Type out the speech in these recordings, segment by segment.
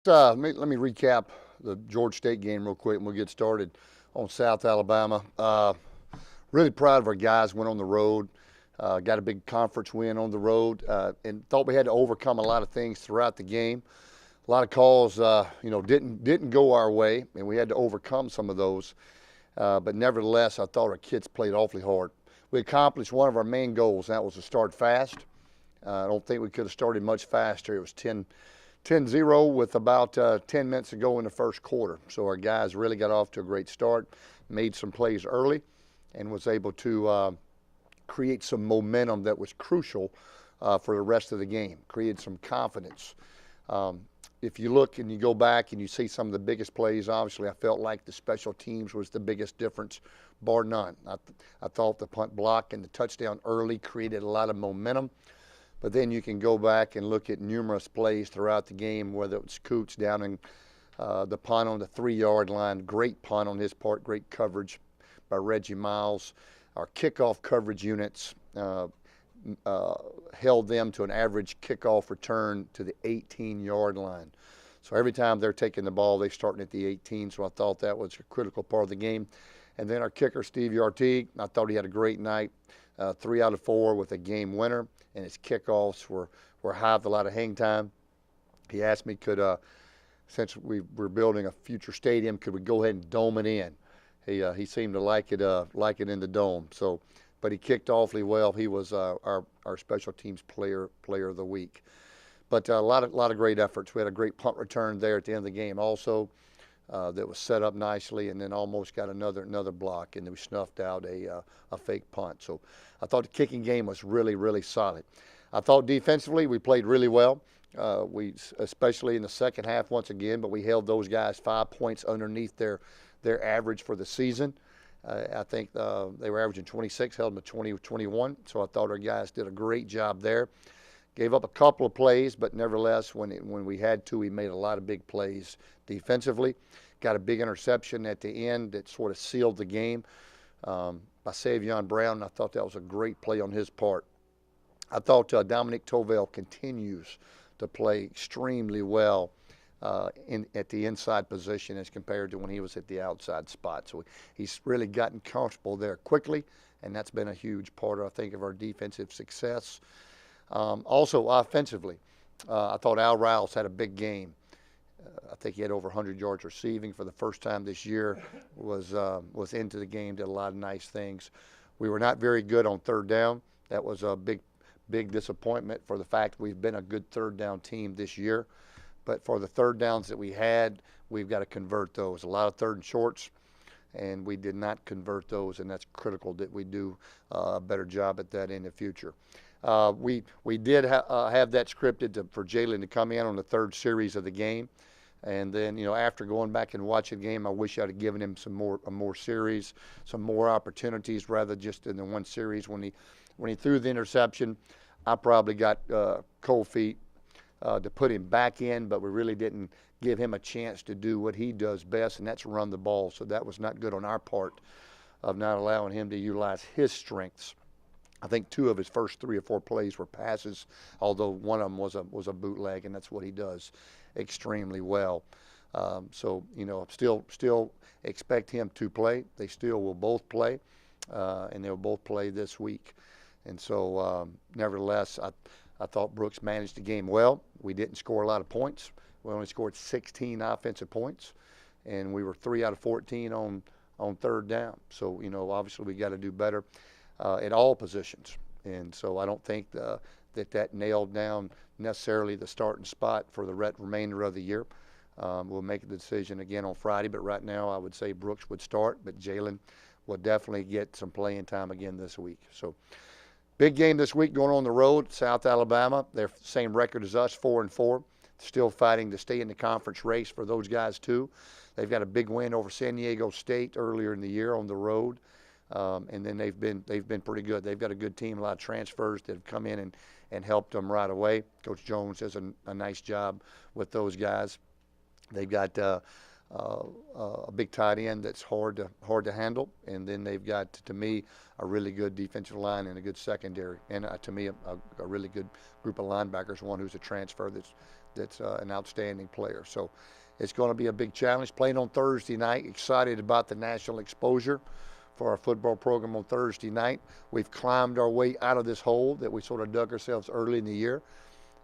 Let me recap the Georgia State game real quick, and we'll get started on South Alabama. Really proud of our guys. Went on the road, got a big conference win on the road, and thought we had to overcome a lot of things throughout the game. A lot of calls, didn't go our way, and we had to overcome some of those. But nevertheless, I thought our kids played awfully hard. We accomplished one of our main goals, and that was to start fast. I don't think we could have started much faster. It was 10-0 with about 10 minutes to go in the first quarter. So our guys really got off to a great start, made some plays early, and was able to create some momentum that was crucial for the rest of the game, created some confidence. If you look and you go back and you see some of the biggest plays, obviously I felt like the special teams was the biggest difference, bar none. I thought the punt block and the touchdown early created a lot of momentum. But then you can go back and look at numerous plays throughout the game, whether it was Coots down in the punt on the 3-yard line, great punt on his part, great coverage by Reggie Miles. Our kickoff coverage units held them to an average kickoff return to the 18-yard line. So every time they're taking the ball, they're starting at the 18, so I thought that was a critical part of the game. And then our kicker, Steve Yartig, I thought he had a great night, 3 out of 4 with a game winner, and his kickoffs were high with a lot of hang time. He asked me, since we're building a future stadium, could we go ahead and dome it in? He seemed to like it in the dome. So, but he kicked awfully well. He was our special teams player of the week. But a lot of great efforts. We had a great punt return there at the end of the game also that was set up nicely, and then almost got another block, and then we snuffed out a fake punt. So I thought the kicking game was really solid. I thought defensively we played really well. We especially in the second half once again, but we held those guys 5 points underneath their average for the season. I think they were averaging 26, held them at 20-21. So I thought our guys did a great job there. Gave up a couple of plays, but nevertheless, when we had to, we made a lot of big plays defensively. Got a big interception at the end that sort of sealed the game by Savion Brown. I thought that was a great play on his part. I thought Dominic Tovell continues to play extremely well at the inside position as compared to when he was at the outside spot. So he's really gotten comfortable there quickly, and that's been a huge part, I think, of our defensive success. Also offensively, I thought Al Riles had a big game. I think he had over 100 yards receiving for the first time this year, was into the game, did a lot of nice things. We were not very good on third down. That was a big disappointment for the fact we've been a good third down team this year. But for the third downs that we had, we've got to convert those. A lot of third and shorts, and we did not convert those, and that's critical that we do a better job at that in the future. We did have that scripted for Jalen to come in on the third series of the game. And then, after going back and watching the game, I wish I'd have given him more series, some more opportunities rather just in the one series. When he threw the interception, I probably got cold feet to put him back in, but we really didn't give him a chance to do what he does best, and that's run the ball. So that was not good on our part of not allowing him to utilize his strengths. I think 2 of his first 3 or 4 plays were passes, although one of them was a bootleg, and that's what he does extremely well. So still expect him to play. They still will both play, and they'll both play this week. And so, nevertheless, I thought Brooks managed the game well. We didn't score a lot of points. We only scored 16 offensive points, and we were 3 out of 14 on third down. So obviously we got to do better at all positions. And so I don't think that nailed down necessarily the starting spot for the remainder of the year. We'll make the decision again on Friday, but right now I would say Brooks would start, but Jalen will definitely get some playing time again this week. So big game this week going on the road, South Alabama. They're same record as us, 4-4. Still fighting to stay in the conference race for those guys too. They've got a big win over San Diego State earlier in the year on the road. And then they've been pretty good. They've got a good team, a lot of transfers that have come in and helped them right away. Coach Jones does a nice job with those guys. They've got a big tight end that's hard to handle, and then they've got, to me, a really good defensive line and a good secondary, and to me, a really good group of linebackers. One who's a transfer that's an outstanding player. So it's going to be a big challenge. Playing on Thursday night, excited about the national exposure for our football program on Thursday night. We've climbed our way out of this hole that we sort of dug ourselves early in the year,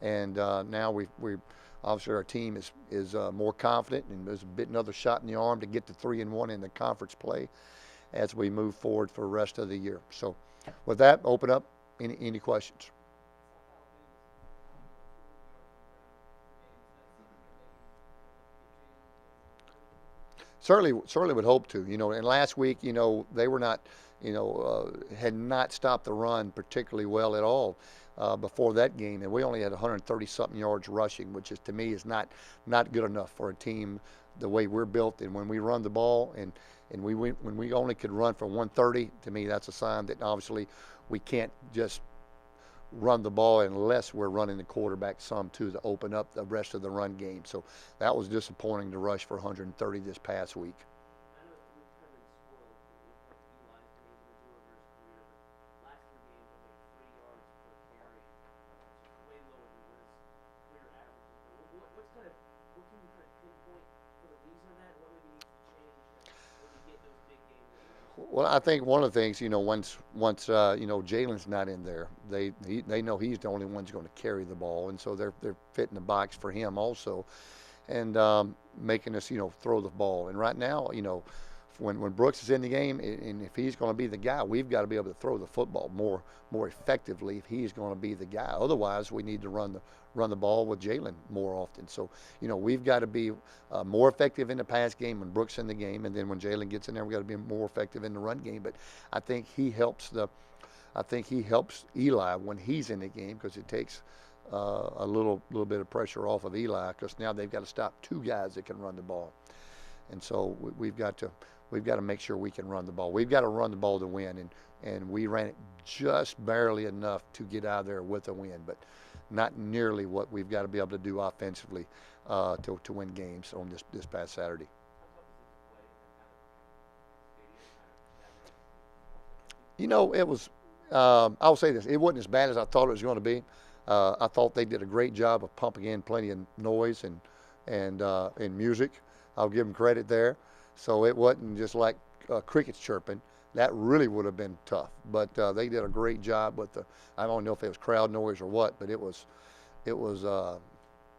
and now we obviously our team is more confident, and there's a bit another shot in the arm to get to 3-1 in the conference play as we move forward for the rest of the year. So with that, open up any questions. Certainly would hope to. And last week, they were not, had not stopped the run particularly well at all before that game, and we only had 130-something yards rushing, which is to me is not good enough for a team the way we're built. And when we run the ball and when we only could run for 130, to me that's a sign that obviously we can't just run the ball unless we're running the quarterback some too to open up the rest of the run game. So that was disappointing to rush for 130 this past week. Well, I think one of the things, once Jalen's not in there, they know he's the only one who's going to carry the ball, and so they're fitting the box for him also, and making us throw the ball. And right now, when Brooks is in the game, and if he's going to be the guy, we've got to be able to throw the football more effectively if he's going to be the guy. Otherwise, we need to run the ball with Jalen more often. So, we've got to be more effective in the pass game when Brooks in the game, and then when Jalen gets in there, we've got to be more effective in the run game. But I think he helps Eli when he's in the game, because it takes a little bit of pressure off of Eli, because now they've got to stop two guys that can run the ball. And so we've got to make sure we can run the ball. We've got to run the ball to win, and we ran it just barely enough to get out of there with a win, but not nearly what we've got to be able to do offensively to win games on this past Saturday. It was, I'll say this, it wasn't as bad as I thought it was going to be. I thought they did a great job of pumping in plenty of noise and music. I'll give them credit there. So it wasn't just like crickets chirping. That really would have been tough. But they did a great job with I don't know if it was crowd noise or what, but it was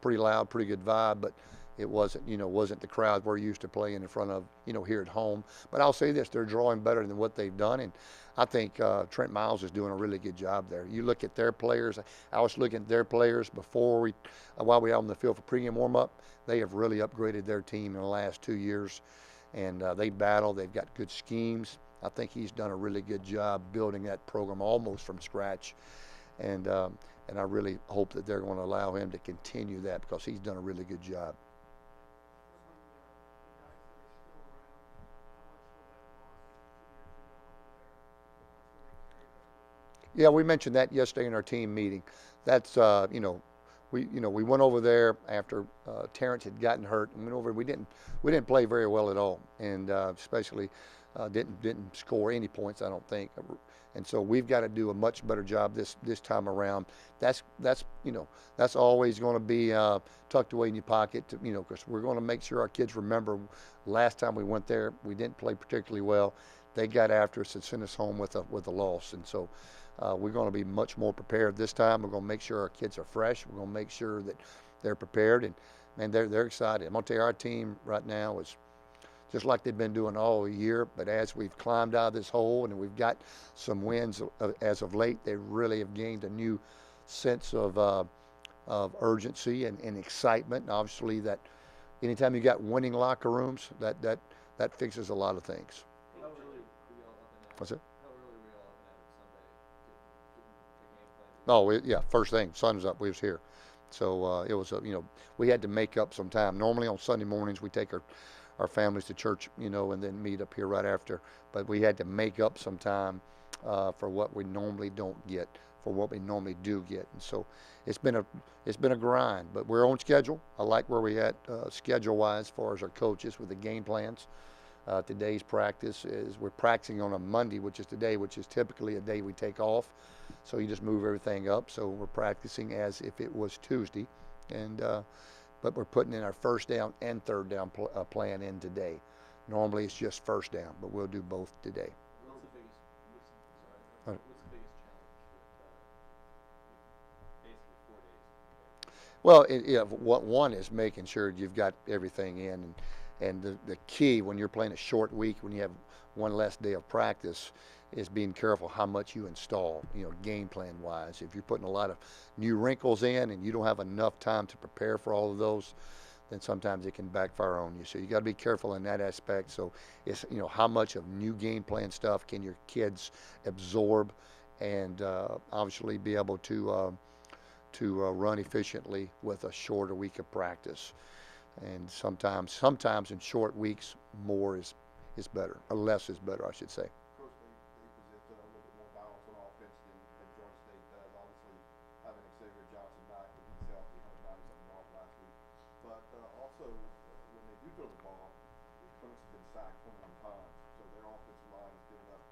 pretty loud, pretty good vibe. But it wasn't the crowd we're used to playing in front of, here at home. But I'll say this, they're drawing better than what they've done. And I think Trent Miles is doing a really good job there. You look at their players. I was looking at their players while we were on the field for pregame warm-up. They have really upgraded their team in the last 2 years. And they battle. They've got good schemes. I think he's done a really good job building that program almost from scratch. And I really hope that they're going to allow him to continue that, because he's done a really good job. Yeah, we mentioned that yesterday in our team meeting. That's we went over there after Terrence had gotten hurt, and went over. We didn't play very well at all, and especially didn't score any points, I don't think. And so we've got to do a much better job this time around. That's always going to be tucked away in your pocket, because we're going to make sure our kids remember last time we went there, we didn't play particularly well. They got after us and sent us home with a loss, and so. We're going to be much more prepared this time. We're going to make sure our kids are fresh. We're going to make sure that they're prepared, and they're excited. I'm going to tell you, our team right now is just like they've been doing all year. But as we've climbed out of this hole and we've got some wins as of late, they really have gained a new sense of urgency and excitement. And obviously, that anytime you got winning locker rooms, that fixes a lot of things. What's it? Oh, yeah, first thing, sun was up, we was here. So it was, we had to make up some time. Normally on Sunday mornings, we take our families to church, and then meet up here right after. But we had to make up some time for what we normally don't get, for what we normally do get. And so it's been a grind, but we're on schedule. I like where we at schedule-wise as far as our coaches with the game plans. Today's practice is we're practicing on a Monday, which is today, which is typically a day we take off. So you just move everything up. So we're practicing as if it was Tuesday, And but we're putting in our first down and third down plan in today. Normally it's just first down, but we'll do both today. What's the biggest challenge with basically 4 days? Well, what one is making sure you've got everything in, and the key when you're playing a short week, when you have one less day of practice, is being careful how much you install. Game plan wise, if you're putting a lot of new wrinkles in and you don't have enough time to prepare for all of those, then sometimes it can backfire on you. So you got to be careful in that aspect. So it's how much of new game plan stuff can your kids absorb, and obviously be able to run efficiently with a shorter week of practice. And sometimes in short weeks, more is better, or less is better, I should say. Coach, they present a little bit more balance on offense than Georgia State does. Obviously, having Xavier Johnson back, but he's healthy, 190-something yards last week. But also, when they do throw the ball, the opponents have been sacked 21 times, so their offensive line has given up.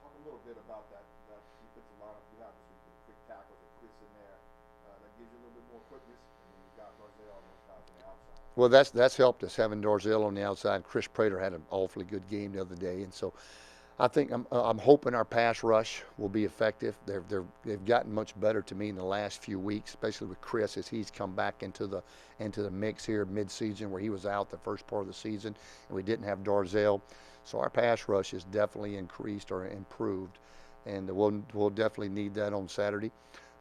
Talk a little bit about that defensive lineup you have this week, the quick tackles and Chris in there. That gives you a little bit more quickness, and then you've got Barzell on those guys on the outside. Well, that's helped us having Dorzell on the outside. Chris Prater had an awfully good game the other day, and so I think I'm hoping our pass rush will be effective. They've gotten much better to me in the last few weeks, especially with Chris as he's come back into the mix here mid-season, where he was out the first part of the season and we didn't have Dorzell. So our pass rush is definitely increased or improved, and we'll definitely need that on Saturday.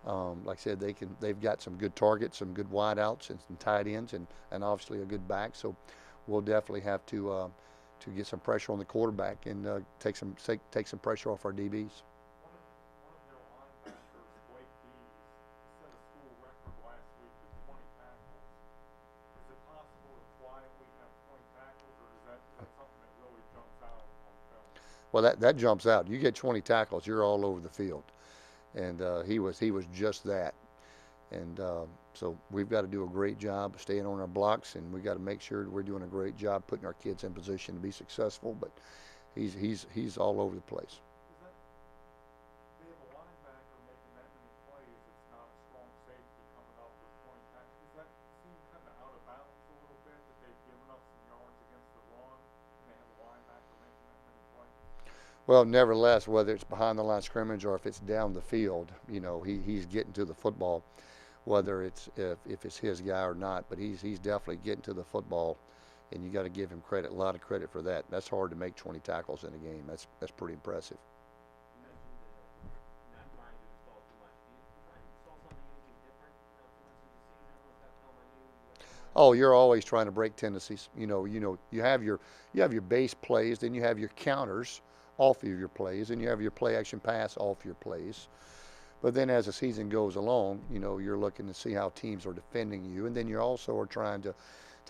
Like I said, they've got some good targets, some good wideouts, and some tight ends, and obviously a good back. So we'll definitely have to get some pressure on the quarterback and take some pressure off our DBs. One of their linebackers, Blake Dees, set a school record last week with 20 tackles. Is it possible to quietly have 20 tackles, or is that something that really jumps out on film? Well, that jumps out. You get 20 tackles, you're all over the field. And he was just that. And so we've got to do a great job of staying on our blocks, and we've got to make sure that we're doing a great job putting our kids in position to be successful. But he's all over the place. They have a linebacker making that many plays. It's not a strong safety coming up with 20 tackles. Does that seem kind of out of balance a little bit, that they've given up some yards against the run and they have a linebacker making that many plays? Well, nevertheless, whether it's behind the line of scrimmage or if it's down the field, he's getting to the football, whether it's if it's his guy or not. But he's definitely getting to the football, and you got to give him credit, a lot of credit for that. That's hard to make 20 tackles in a game. That's pretty impressive. You mentioned not trying to install too much. Do you try and install something anything different? 2 months into the season, what's that film on you? Oh, you're always trying to break tendencies. You have your base plays, then you have your counters off of your plays, and you have your play action pass off your plays. But then as the season goes along, you're looking to see how teams are defending you, and then you also are trying to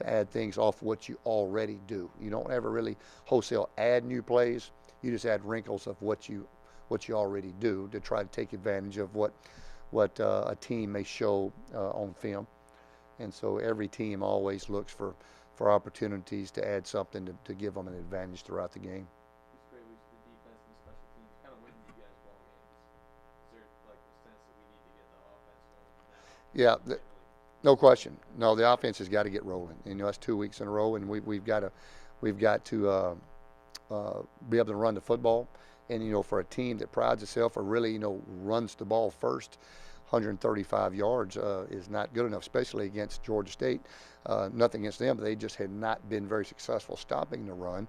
add things off what you already do. You don't ever really wholesale add new plays. You just add wrinkles of what you already do to try to take advantage of what a team may show on film. And so every team always looks for opportunities to add something to give them an advantage throughout the game. These great weeks for the defense and the special teams kind of winning you guys ball games. Is there like the sense that we need to get the offense going now? Yeah, no question. No, the offense has got to get rolling. That's 2 weeks in a row, and we've got to be able to run the football. And for a team that prides itself or really runs the ball first, 135 yards is not good enough, especially against Georgia State. Nothing against them, but they just had not been very successful stopping the run.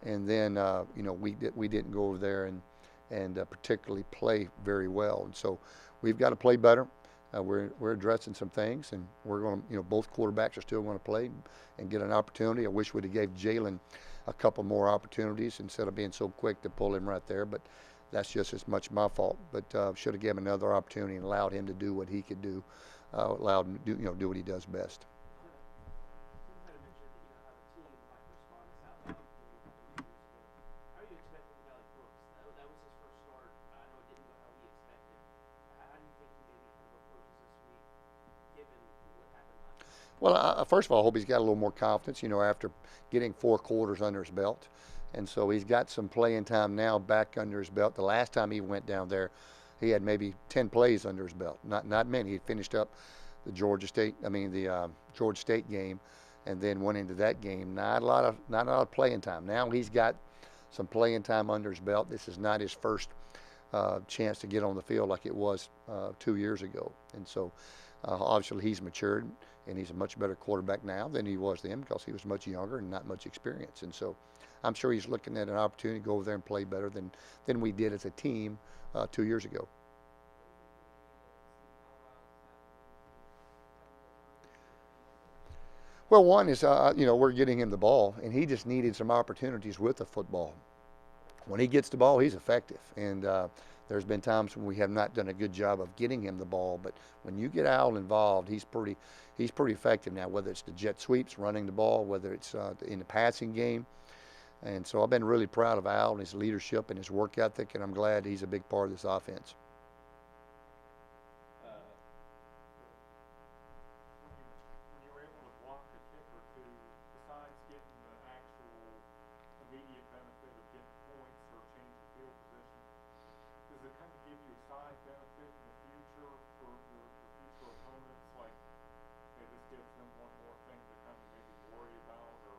And then we didn't go over there and particularly play very well. And so we've got to play better. We're addressing some things, and we're going to, both quarterbacks are still going to play and get an opportunity. I wish we'd have gave Jalen a couple more opportunities instead of being so quick to pull him right there. But that's just as much my fault. But should have given him another opportunity and allowed him to do what he could do, allowed him to do what he does best. Well, first of all, I hope he's got a little more confidence, after getting 4 quarters under his belt. And so he's got some playing time now back under his belt. The last time he went down there, he had maybe 10 plays under his belt, not many. He finished up Georgia State game, and then went into that game. Not a lot of playing time. Now he's got some playing time under his belt. This is not his first chance to get on the field like it was 2 years ago, and so obviously he's matured and he's a much better quarterback now than he was then because he was much younger and not much experience. And so I'm sure he's looking at an opportunity to go over there and play better than we did as a team 2 years ago. Well, one is, we're getting him the ball, and he just needed some opportunities with the football. When he gets the ball, he's effective, and there's been times when we have not done a good job of getting him the ball. But when you get Al involved, he's pretty effective now. Whether it's the jet sweeps, running the ball, whether it's in the passing game, and so I've been really proud of Al and his leadership and his work ethic, and I'm glad he's a big part of this offense. When you were able to block a kick or two, besides getting the actual immediate benefit of getting points or change the field position, does it kind of give you a side benefit in the future for your future opponents? Like, hey, this gives them one more thing to kind of maybe worry about or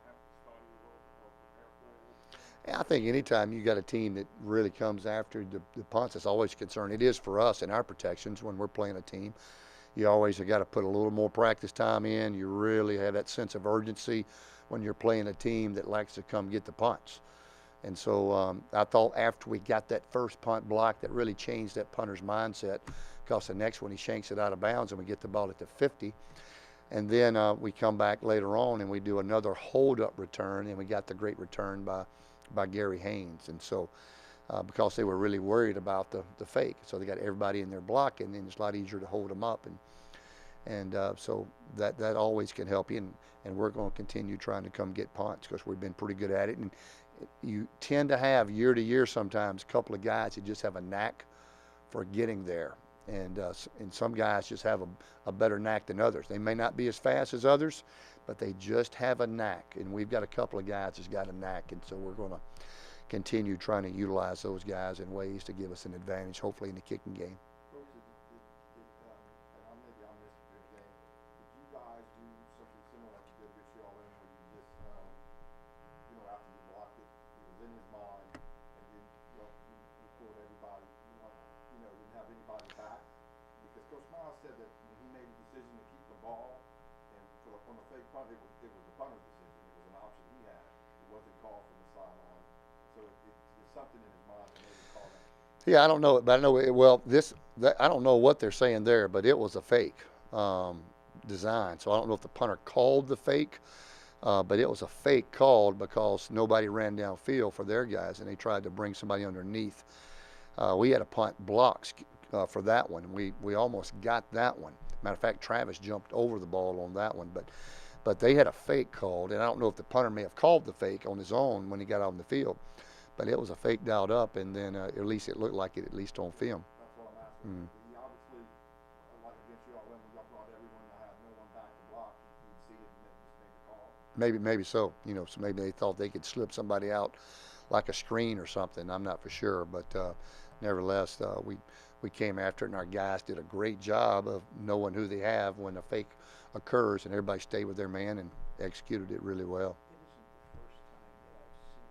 have to study a little bit or prepare for a little bit? Yeah, I think anytime you got a team that really comes after the punts, it's always a concern. It is for us in our protections when we're playing a team. You always have got to put a little more practice time in. You really have that sense of urgency when you're playing a team that likes to come get the punts. And so I thought after we got that first punt block, that really changed that punter's mindset, because the next one he shanks it out of bounds and we get the ball at the 50. And then we come back later on and we do another hold-up return, and we got the great return by Gary Haynes. And so because they were really worried about the fake, so they got everybody in their block, and then it's a lot easier to hold them up. And so that always can help you, and we're going to continue trying to come get punts because we've been pretty good at it. And you tend to have year to year sometimes a couple of guys that just have a knack for getting there, and some guys just have a better knack than others. They may not be as fast as others, but they just have a knack, and we've got a couple of guys that's got a knack, and so we're going to continue trying to utilize those guys in ways to give us an advantage, hopefully in the kicking game. Coach, and maybe I missed the big game. Did you guys do something similar like you did with y'all in where you just, after you blocked it, it was in his mind, and then you pulled everybody, didn't have anybody back? Because Coach Miles said that when he made the decision to keep the ball, and on the fake punt, it was the punter's decision. It was an option he had. It wasn't called from the sideline. So it's something in his mind that made him call that. Yeah, I don't know it, but I know it. Well, I don't know what they're saying there, but it was a fake design. So I don't know if the punter called the fake, but it was a fake called because nobody ran downfield for their guys, and they tried to bring somebody underneath. We had a punt blocks for that one. We almost got that one. Matter of fact, Travis jumped over the ball on that one, but they had a fake called, and I don't know if the punter may have called the fake on his own when he got out on the field, but it was a fake dialed up, and then at least it looked like it, at least on film. That's what I'm asking. He obviously, like against y'all, when y'all brought everyone to have no one back to block, he'd see it and then just made the call. Maybe so. So maybe they thought they could slip somebody out like a screen or something. I'm not for sure, but nevertheless, we came after it, and our guys did a great job of knowing who they have when a fake occurs, and everybody stayed with their man and executed it really well. It isn't the first time that I've seen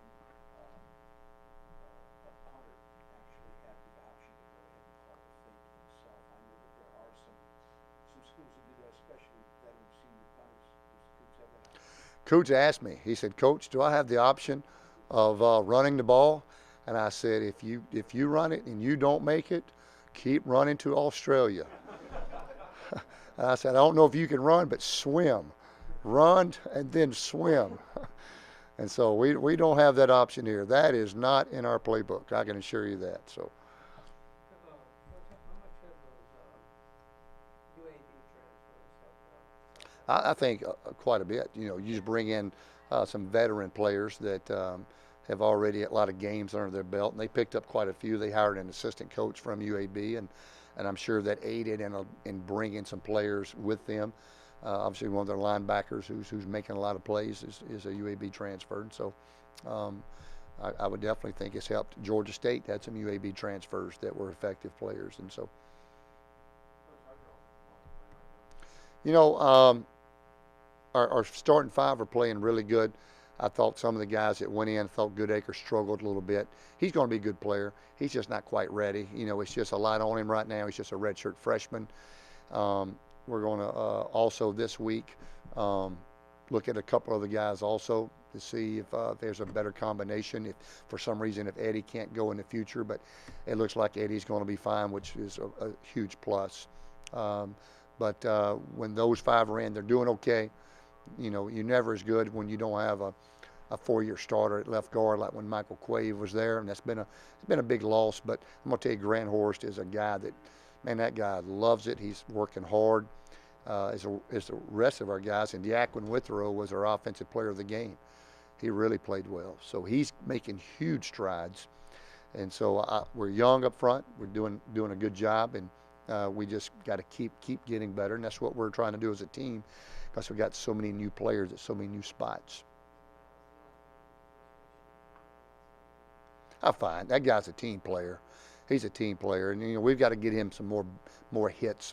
a punter actually have the option to go ahead and call the fake himself. I know that there are some schools that do that, especially veteran senior punters. Does Coots have that option? Coots asked me. He said, "Coach, do I have the option of running the ball?" And I said, "If you run it and you don't make it, keep running to Australia." I said, "I don't know if you can run, but swim. Run and then swim." And so we don't have that option here. That is not in our playbook. I can assure you that. So. How much have those UAB transfers helped out? I think quite a bit. You just bring in some veteran players that have already a lot of games under their belt, and they picked up quite a few. They hired an assistant coach from UAB, and I'm sure that aided in bringing some players with them. Obviously, one of their linebackers who's making a lot of plays is a UAB transfer. So I would definitely think it's helped. Georgia State had some UAB transfers that were effective players, and so. You know, our starting five are playing really good. I thought some of the guys that went in, thought Goodacre struggled a little bit. He's going to be a good player. He's just not quite ready. You know, it's just a lot on him right now. He's just a redshirt freshman. We're going to also this week look at a couple of the guys also to see if there's a better combination. If for some reason if Eddie can't go in the future, but it looks like Eddie's going to be fine, which is a huge plus. But when those five are in, they're doing okay. You know, you're never as good when you don't have a four-year starter at left guard like when Michael Quave was there, and it's been a big loss. But I'm gonna tell you, Grant Horst is a guy that, man, that guy loves it. He's working hard. As the rest of our guys, and Diaquin Withrow was our offensive player of the game. He really played well, so he's making huge strides. And so we're young up front. We're doing a good job, and we just got to keep getting better, and that's what we're trying to do as a team, because we got so many new players at so many new spots. I'm fine. That guy's a team player. He's a team player, and you know we've got to get him some more hits,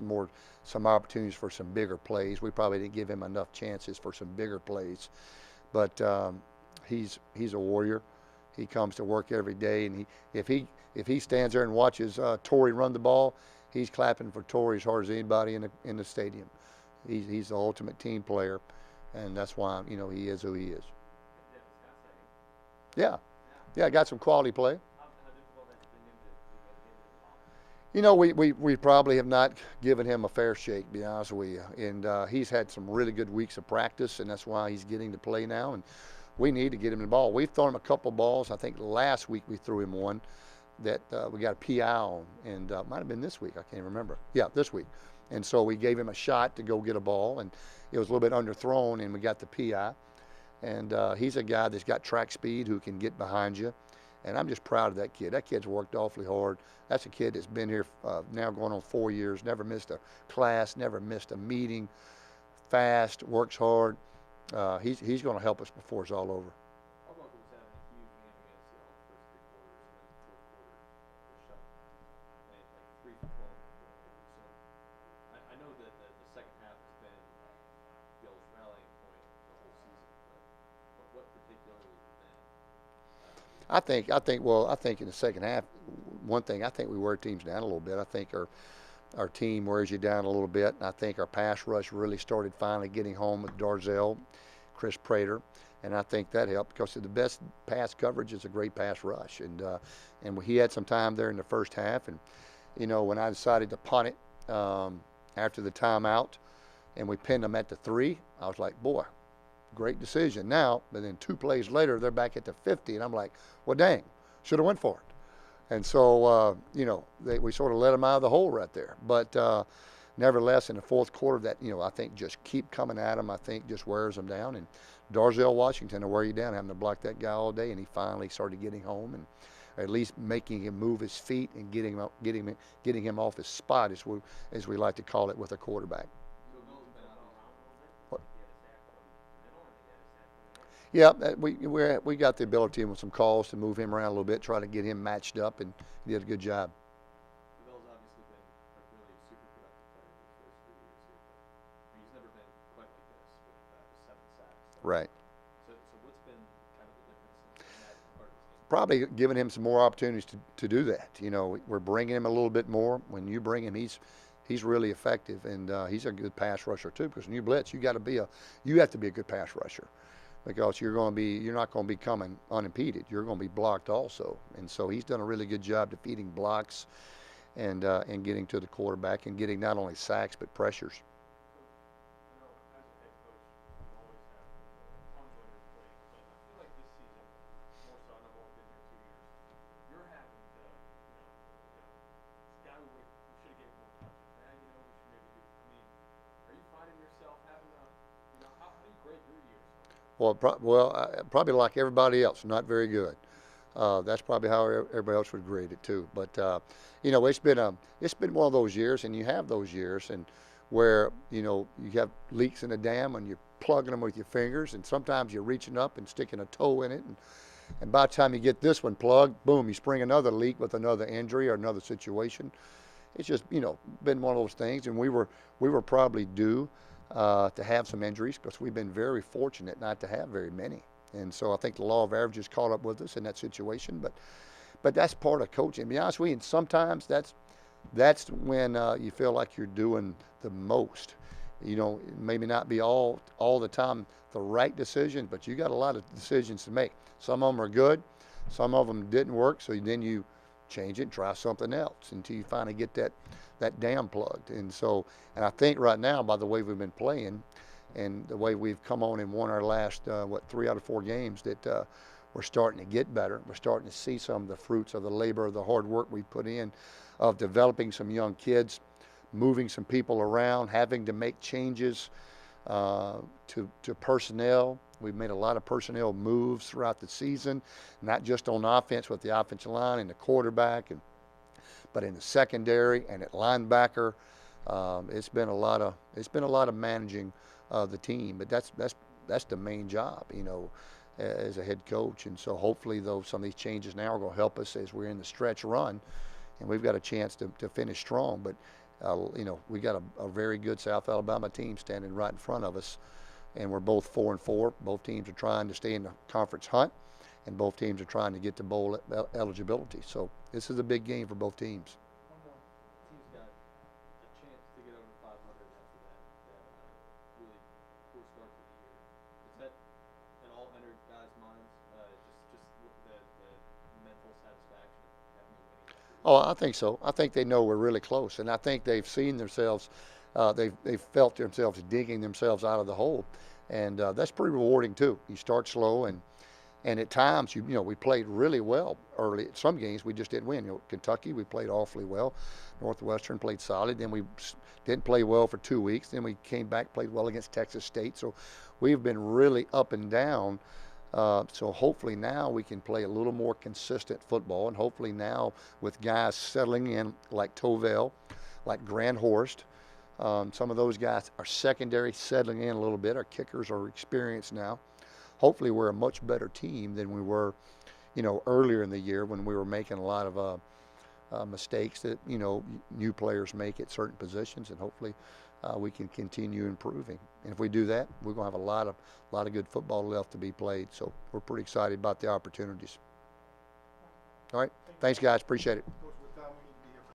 some opportunities for some bigger plays. We probably didn't give him enough chances for some bigger plays, but he's a warrior. He comes to work every day, and if he stands there and watches Torrey run the ball, he's clapping for Torrey as hard as anybody in the stadium. He's the ultimate team player, and that's why you know he is who he is. Yeah, got some quality play. You know, we probably have not given him a fair shake, to be honest with you. And he's had some really good weeks of practice, and that's why he's getting to play now. And we need to get him the ball. We've thrown him a couple balls. I think last week we threw him one that we got a PI on, and might have been this week. I can't remember. Yeah, this week. And so we gave him a shot to go get a ball, and it was a little bit underthrown, and we got the PI. And he's a guy that's got track speed who can get behind you. And I'm just proud of that kid. That kid's worked awfully hard. That's a kid that's been here now going on 4 years, never missed a class, never missed a meeting, fast, works hard. He's going to help us before it's all over. Arbuckle was having a huge game against y'all the first 3 quarters, and then the fourth quarter was shut. Made like 3 for 12. So I know that the second half has been y'all's rallying point the whole season, but what particularly then? I think in the second half, one thing, I think we wear teams down a little bit. I think our team wears you down a little bit. And I think our pass rush really started finally getting home with Darzell, Chris Prater, and I think that helped because the best pass coverage is a great pass rush. And he had some time there in the first half. And, you know, when I decided to punt it after the timeout and we pinned them at the 3, I was like, boy, great decision now. But then 2 plays later, they're back at the 50, and I'm like, well, dang, should have went for it. And so, you know, we sort of let them out of the hole right there. But nevertheless, in the fourth quarter, that, you know, I think just keep coming at them, I think just wears them down. And Darzell Washington will wear you down, having to block that guy all day, and he finally started getting home and at least making him move his feet and getting him off his spot, as we like to call it with a quarterback. Yeah, we got the ability with some calls to move him around a little bit, try to get him matched up, and he did a good job. Bill's obviously been a really super productive player the first 3 years here, but I mean, he's never been quite like this with 7 sacks. Right. So what's been kind of the difference in that part of his game? Probably giving him some more opportunities to do that. You know, we're bringing him a little bit more. When you bring him, he's really effective, and he's a good pass rusher too. Because when you blitz, you have to be a good pass rusher. Because you're not going to be coming unimpeded. You're going to be blocked also. And so he's done a really good job defeating blocks and getting to the quarterback and getting not only sacks but pressures. You know, as a head coach, you always have tons on your plate, but I feel like this season, more so, and I've only been here 2 years, you're having to, this guy we should have gave more touches. We should maybe do. I mean, are you finding yourself having to, how do you grade your years? Well, probably like everybody else, not very good. That's probably how everybody else would grade it too. But you know, it's been one of those years, and you have those years, and where you have leaks in the dam, and you're plugging them with your fingers, and sometimes you're reaching up and sticking a toe in it, and by the time you get this one plugged, boom, you spring another leak with another injury or another situation. It's just been one of those things, and we were probably due. to have some injuries, because we've been very fortunate not to have very many. And so I think the law of averages caught up with us in that situation. But that's part of coaching. To be honest with you, and sometimes that's when you feel like you're doing the most. You know, maybe not be all the time the right decision, but you got a lot of decisions to make. Some of them are good, some of them didn't work, so then you change it and try something else until you finally get that dam plugged. And so, and I think right now, by the way we've been playing and the way we've come on and won our last 3 out of 4 games, that we're starting to get better. We're starting to see some of the fruits of the labor, of the hard work we put in, of developing some young kids, moving some people around, having to make changes to personnel. We've made a lot of personnel moves throughout the season, not just on offense with the offensive line and the quarterback, but in the secondary and at linebacker. It's been a lot of managing the team, but that's the main job, you know, as a head coach. And so hopefully, though, some of these changes now are going to help us as we're in the stretch run, and we've got a chance to finish strong. But you know, we got a very good South Alabama team standing right in front of us, and we're both 4-4. Both teams are trying to stay in the conference hunt, and both teams are trying to get to bowl eligibility. So this is a big game for both teams. One more. Team's got a chance to get over 500 after that really poor start to the year. Is that at all entered guys' minds? Just the mental satisfaction of having a winning record? Oh, I think so. I think they know we're really close, and I think they've seen themselves, they've felt themselves digging themselves out of the hole, and that's pretty rewarding too. You start slow, and at times you know we played really well early. At some games we just didn't win. You know, Kentucky we played awfully well. Northwestern played solid. Then we didn't play well for 2 weeks. Then we came back, played well against Texas State. So we've been really up and down. So hopefully now we can play a little more consistent football, and hopefully now with guys settling in like Tovell, like Grant Horst, some of those guys, our secondary settling in a little bit. Our kickers are experienced now. Hopefully we're a much better team than we were, you know, earlier in the year when we were making a lot of mistakes that, you know, new players make at certain positions, and hopefully we can continue improving. And if we do that, we're going to have a lot of good football left to be played. So we're pretty excited about the opportunities. All right. Thanks, guys. Appreciate it.